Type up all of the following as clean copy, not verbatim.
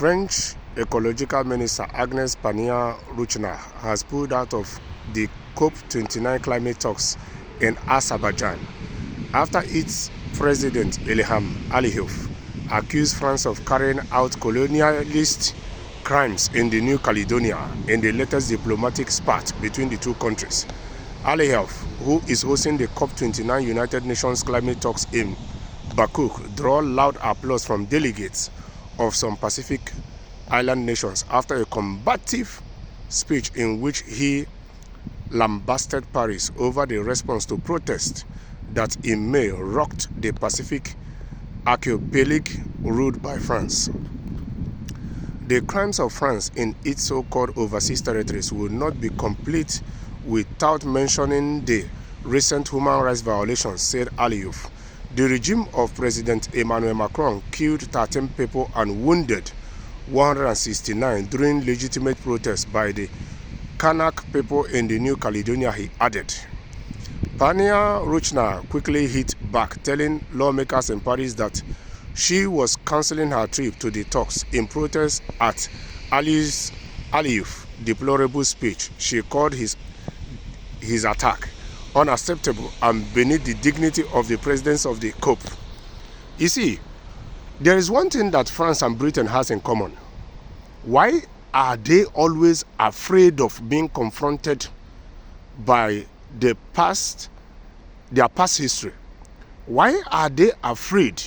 French ecological minister Agnes Pannier-Runacher has pulled out of the COP29 climate talks in Azerbaijan after its president Ilham Aliyev accused France of carrying out colonialist crimes in the New Caledonia in the latest diplomatic spat between the two countries. Aliyev, who is hosting the COP29 United Nations climate talks in Baku, drew loud applause from delegates of some Pacific island nations after a combative speech in which he lambasted Paris over the response to protests that in May rocked the Pacific archipelago ruled by France. The crimes of France in its so-called overseas territories will not be complete without mentioning the recent human rights violations, said Aliyev. The regime of President Emmanuel Macron killed 13 people and wounded 169 during legitimate protests by the Kanak people in the New Caledonia, he added. Pannier-Runacher quickly hit back, telling lawmakers in Paris that she was cancelling her trip to the talks in protest at Aliyev's deplorable speech. She called his attack unacceptable and beneath the dignity of the presidents of the COP. You see, there is one thing that France and Britain has in common. Why are they always afraid of being confronted by their past history? Why are they afraid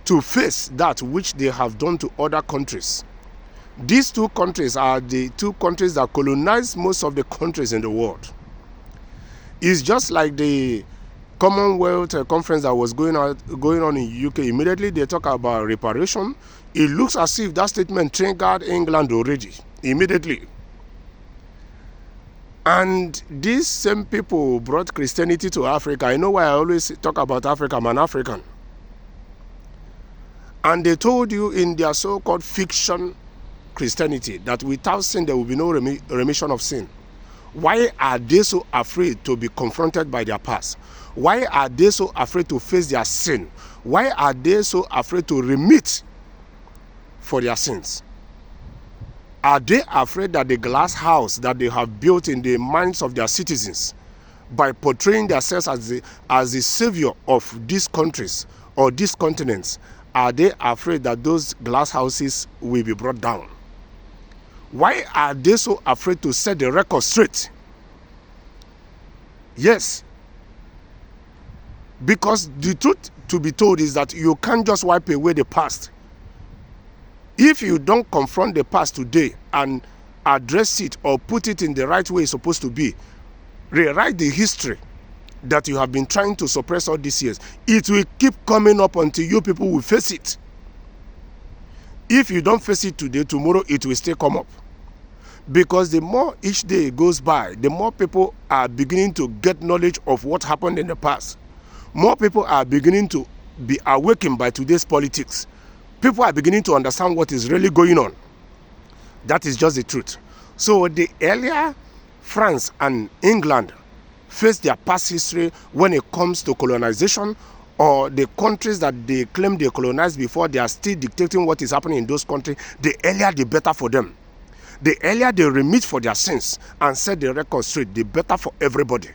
to face that which they have done to other countries? These two countries are the two countries that colonized most of the countries in the world. It's just like the Commonwealth conference that was going on in UK. Immediately they talk about reparation. It looks as if that statement triggered England already, immediately. And these same people brought Christianity to Africa. I know why I always talk about Africa. I'm an African. And they told you in their so-called fiction Christianity that without sin there will be no remission of sin. Why are they so afraid to be confronted by their past? Why are they so afraid to face their sin? Why are they so afraid to remit for their sins? Are they afraid that the glass house that they have built in the minds of their citizens by portraying themselves as the savior of these countries or these continents, are they afraid that those glass houses will be brought down? Why are they so afraid to set the record straight? Yes. Because the truth to be told is that you can't just wipe away the past. If you don't confront the past today and address it or put it in the right way it's supposed to be, rewrite the history that you have been trying to suppress all these years, it will keep coming up until you people will face it. If you don't face it today, tomorrow it will still come up. Because the more each day goes by, the more people are beginning to get knowledge of what happened in the past. More people are beginning to be awakened by today's politics. People are beginning to understand what is really going on. That is just the truth. So the earlier France and England face their past history when it comes to colonization, or the countries that they claim they colonized before, they are still dictating what is happening in those countries, the earlier the better for them. The earlier they remit for their sins and set the record straight, the better for everybody.